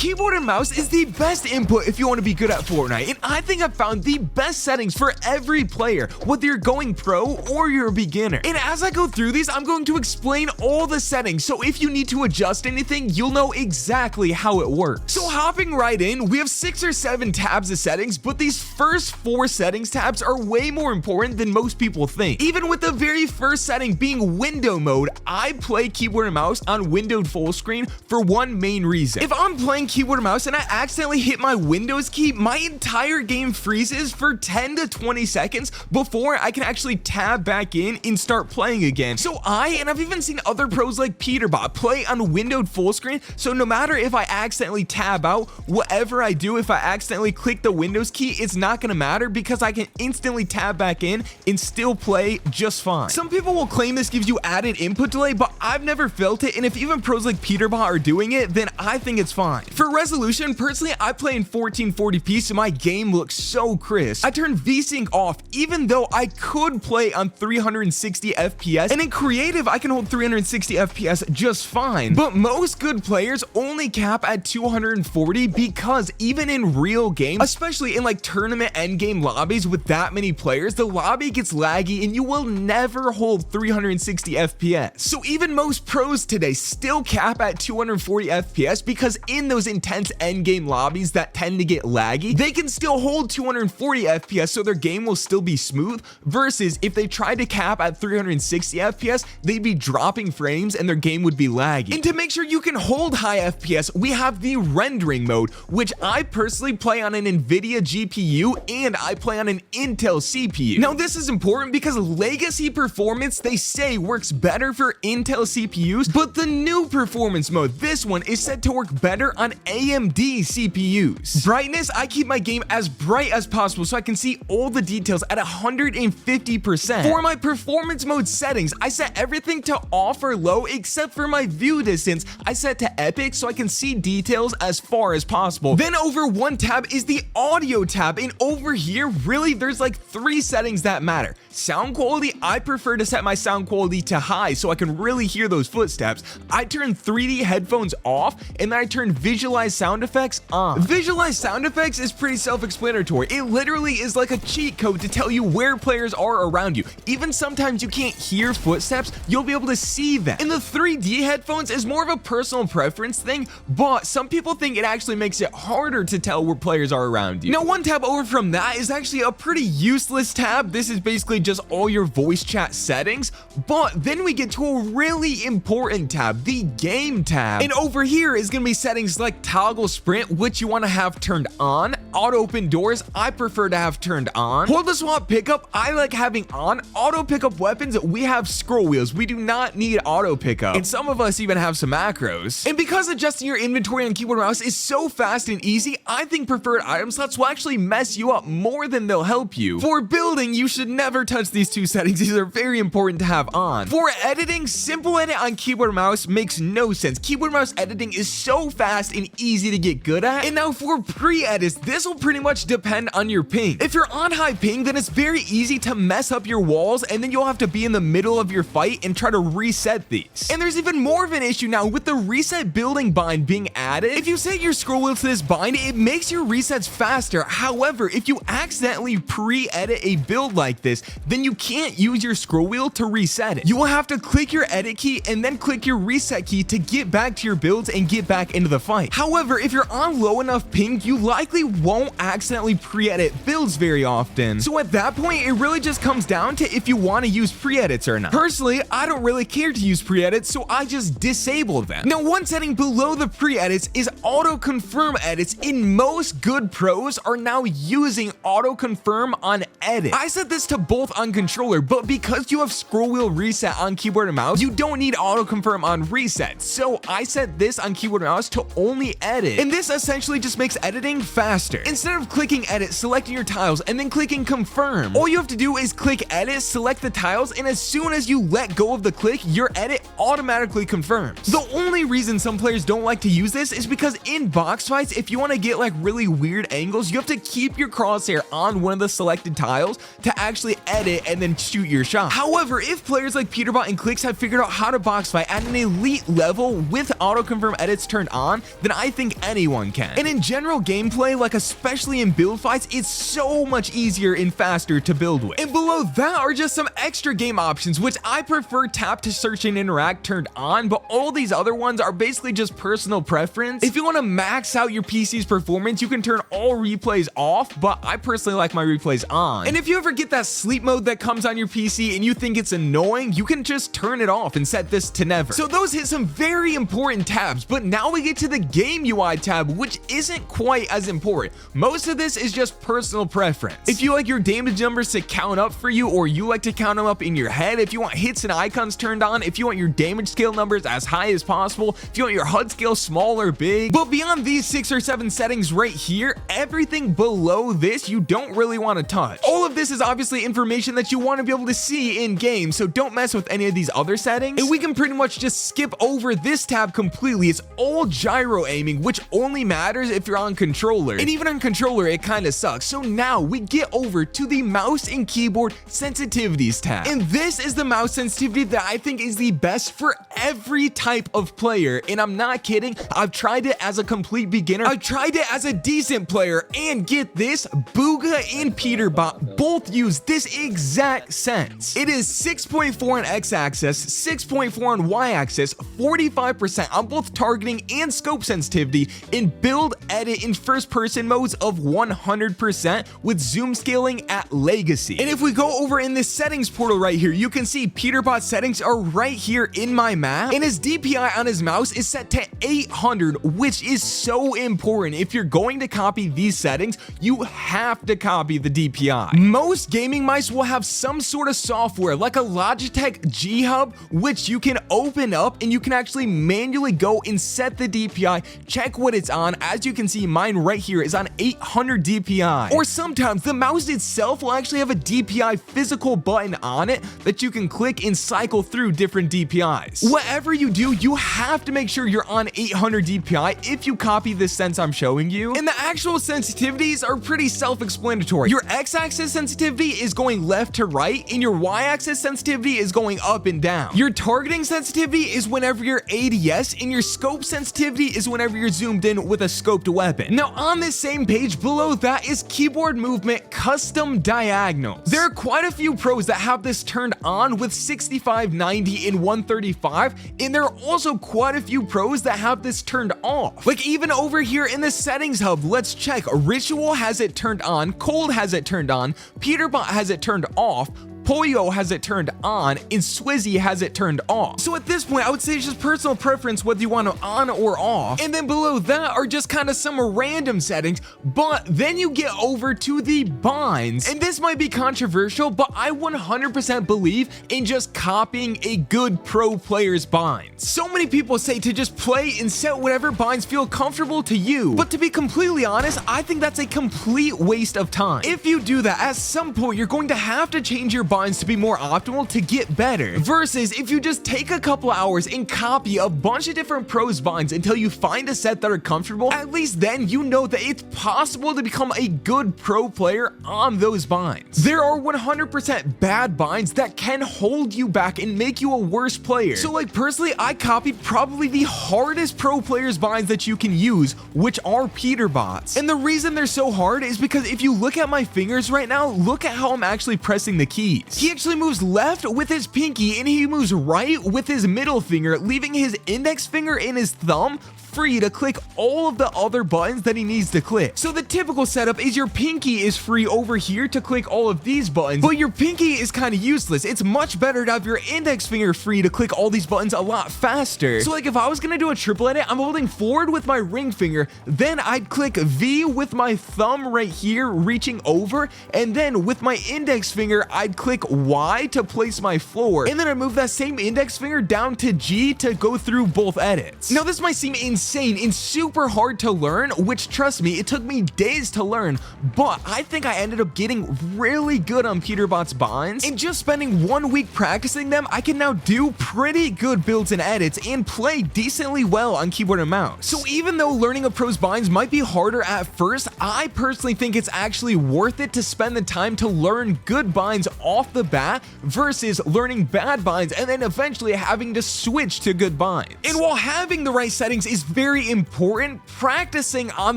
keyboard and mouse is the best input if you want to be good at Fortnite, and I think I've found the best settings for every player, whether you're going pro or you're a beginner. And as I go through these, I'm going to explain all the settings, so if you need to adjust anything, you'll know exactly how it works. So hopping right in, we have 6 or 7 tabs of settings, but these first 4 settings tabs are way more important than most people think. Even with the very first setting being window mode, I play keyboard and mouse on windowed full screen for one main reason. If I'm playing keyboard and mouse and I accidentally hit my Windows key, my entire game freezes for 10 to 20 seconds before I can actually tab back in and start playing again. So I've even seen other pros like Peterbot play on windowed full screen, so no matter if I accidentally tab out, whatever I do, if I accidentally click the Windows key, it's not gonna matter because I can instantly tab back in and still play just fine. Some people will claim this gives you added input delay, but I've never felt it, and if even pros like Peterbot are doing it, then I think it's fine. For resolution, personally, I play in 1440p, so my game looks so crisp. I turn VSync off, even though I could play on 360 FPS, and in creative, I can hold 360 FPS just fine. But most good players only cap at 240 because even in real games, especially in like tournament endgame lobbies with that many players, the lobby gets laggy and you will never hold 360 FPS. So even most pros today still cap at 240 FPS because in those intense endgame lobbies that tend to get laggy, they can still hold 240 FPS so their game will still be smooth, versus if they tried to cap at 360 FPS, they'd be dropping frames and their game would be laggy. And to make sure you can hold high FPS, we have the rendering mode, which I personally play on an NVIDIA GPU and I play on an Intel CPU. Now this is important because legacy performance, they say, works better for Intel CPUs, but the new performance mode, this one, is set to work better on AMD CPUs. Brightness, I keep my game as bright as possible so I can see all the details at 150%. For my performance mode settings, I set everything to off or low except for my view distance. I set to epic so I can see details as far as possible. Then over one tab is the audio tab, and over here, really, there's like 3 settings that matter. Sound quality, I prefer to set my sound quality to high so I can really hear those footsteps. I turn 3D headphones off, and then I turn visualize sound effects on. Visualize sound effects is pretty self-explanatory. It literally is like a cheat code to tell you where players are around you. Even sometimes you can't hear footsteps, you'll be able to see them. And the 3D headphones is more of a personal preference thing, but some people think it actually makes it harder to tell where players are around you. Now, one tab over from that is actually a pretty useless tab. This is basically just all your voice chat settings, but then we get to a really important tab, the game tab. And over here is going to be settings like toggle sprint, which you want to have turned on. Auto open doors, I prefer to have turned on. Hold the swap pickup, I like having on. Auto pickup weapons, we have scroll wheels. We do not need auto pickup. And some of us even have some macros. And because adjusting your inventory on keyboard and mouse is so fast and easy, I think preferred item slots will actually mess you up more than they'll help you. For building, you should never touch these 2 settings. These are very important to have on. For editing, simple edit on keyboard and mouse makes no sense. Keyboard and mouse editing is so fast and easy to get good at. And now for pre-edits, this will pretty much depend on your ping. If you're on high ping, then it's very easy to mess up your walls, and then you'll have to be in the middle of your fight and try to reset these. And there's even more of an issue now with the reset building bind being added. If you set your scroll wheel to this bind, it makes your resets faster. However, if you accidentally pre-edit a build like this, then you can't use your scroll wheel to reset it. You will have to click your edit key and then click your reset key to get back to your builds and get back into the fight. However, if you're on low enough ping, you likely won't accidentally pre-edit builds very often. So at that point, it really just comes down to if you want to use pre-edits or not. Personally, I don't really care to use pre-edits, so I just disable them. Now, one setting below the pre-edits is auto confirm edits, and most good pros are now using auto confirm on edit. I set this to both on controller, but because you have scroll wheel reset on keyboard and mouse, you don't need auto confirm on reset. So I set this on keyboard and mouse to only edit, and this essentially just makes editing faster. Instead of clicking edit, selecting your tiles, and then clicking confirm, all you have to do is click edit, select the tiles, and as soon as you let go of the click, your edit automatically confirms. The only reason some players don't like to use this is because in box fights, if you want to get like really weird angles, you have to keep your crosshair crosshair on one of the selected tiles to actually edit and then shoot your shot. However, if players like Peterbot and Clicks have figured out how to box fight at an elite level with auto-confirm edits turned on, then I think anyone can. And in general gameplay, like especially in build fights, it's so much easier and faster to build with. And below that are just some extra game options, which I prefer tap to search and interact turned on, but all these other ones are basically just personal preference. If you want to max out your PC's performance, you can turn all replays off, but I personally like my replays on. And if you ever get that sleep mode that comes on your PC and you think it's annoying, you can just turn it off and set this to never. So those hit some very important tabs, but now we get to the game UI tab, which isn't quite as important. Most of this is just personal preference. If you like your damage numbers to count up for you, or you like to count them up in your head, if you want hits and icons turned on, if you want your damage scale numbers as high as possible, if you want your HUD scale small or big. But beyond these 6 or 7 settings right here, everything below this you don't really want to touch. All of this is obviously information that you want to be able to see in game, so don't mess with any of these other settings. And we can pretty much just skip over this tab completely. It's all gyro aiming, which only matters if you're on controller, and even on controller it kind of sucks. So now we get over to the mouse and keyboard sensitivities tab, and this is the mouse sensitivity that I think is the best for every type of player. And I'm not kidding, I've tried it as a complete beginner, I've tried it as a decent player, and get this, Booga and Peterbot both use this exact sense. It is 6.4 on x-axis, 6.4 on y-axis, 45% on both targeting and scope sensitivity, in build, edit, and first person modes of 100% with zoom scaling at legacy. And if we go over in this settings portal right here, you can see Peterbot's settings are right here in my map, and his DPI on his mouse is set to 800, which is so important. If you're going to copy these settings, you have to copy the DPI. Most gaming mice will have some sort of software like a Logitech G Hub, which you can open up and you can actually manually go and set the DPI, check what it's on. As you can see, mine right here is on 800 DPI. Or sometimes the mouse itself will actually have a DPI physical button on it that you can click and cycle through different DPIs. Whatever you do, you have to make sure you're on 800 DPI if you copy this sense I'm showing you. And the actual sensitivities are pretty self-explanatory. Your x-axis sensitivity is going left to right, and your y-axis sensitivity is going up and down. Your targeting sensitivity is whenever you're ADS, and your scope sensitivity is whenever you're zoomed in with a scoped weapon. Now on this same page below that is keyboard movement custom diagonals. There are quite a few pros that have this turned on with 65, 90, and 135, and there are also quite a few pros that have this turned off. Like even over here in the settings hub, let's check. Ritual has it turned on, Cold has it turned on, Peterbot has it turned off, Polio has it turned on, and Swizzy has it turned off. So at this point, I would say it's just personal preference whether you want it on or off. And then below that are just kind of some random settings, but then you get over to the binds. And this might be controversial, but I 100% believe in just copying a good pro player's binds. So many people say to just play and set whatever binds feel comfortable to you, but to be completely honest, I think that's a complete waste of time. If you do that, at some point, you're going to have to change your binds to be more optimal to get better, versus if you just take a couple hours and copy a bunch of different pros binds until you find a set that are comfortable. At least then you know that it's possible to become a good pro player on those binds. There are 100% bad binds that can hold you back and make you a worse player. So like personally, I copied probably the hardest pro players binds that you can use, which are Peterbots. And the reason they're so hard is because if you look at my fingers right now, look at how I'm actually pressing the keys. He actually moves left with his pinky and he moves right with his middle finger, leaving his index finger and his thumb free to click all of the other buttons that he needs to click. So the typical setup is your pinky is free over here to click all of these buttons, but your pinky is kind of useless. It's much better to have your index finger free to click all these buttons a lot faster. So like if I was gonna do a triple edit, I'm holding forward with my ring finger, then I'd click V with my thumb right here reaching over, and then with my index finger I'd click Y to place my floor, and then I move that same index finger down to G to go through both edits. Now this might seem insane insane and super hard to learn, which trust me, it took me days to learn, but I think I ended up getting really good on Peterbot's binds, and just spending 1 week practicing them, I can now do pretty good builds and edits and play decently well on keyboard and mouse. So even though learning a pro's binds might be harder at first, I personally think it's actually worth it to spend the time to learn good binds off the bat versus learning bad binds and then eventually having to switch to good binds. And while having the right settings is very important, practicing on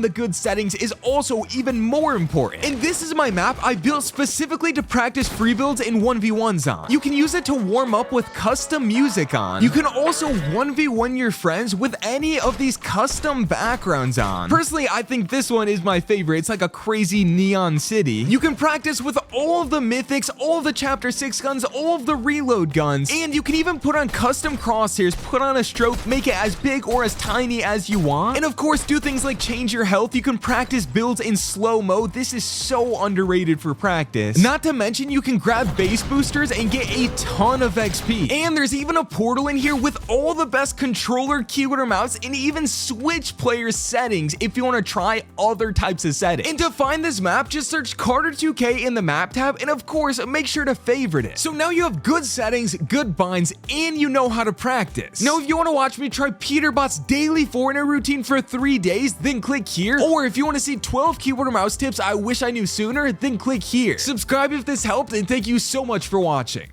the good settings is also even more important. And this is my map I built specifically to practice free builds in 1v1s on. You can use it to warm up with custom music on. You can also 1v1 your friends with any of these custom backgrounds on. Personally, I think this one is my favorite. It's like a crazy neon city. You can practice with all of the mythics, all of the chapter 6 guns, all of the reload guns, and you can even put on custom crosshairs, put on a stroke, make it as big or as tiny as you want. And of course, do things like change your health. You can practice builds in slow mode. This is so underrated for practice. Not to mention, you can grab base boosters and get a ton of XP. And there's even a portal in here with all the best controller, keyboard, or mouse, and even switch player settings if you want to try other types of settings. And to find this map, just search Carter 2K in the map tab, and of course, make sure to favorite it. So now you have good settings, good binds, and you know how to practice. Now, if you want to watch me try Peterbot's daily Fortnite routine for 3 days, then click here. Or if you want to see 12 keyboard or mouse tips I wish I knew sooner, then click here. Subscribe if this helped, and thank you so much for watching.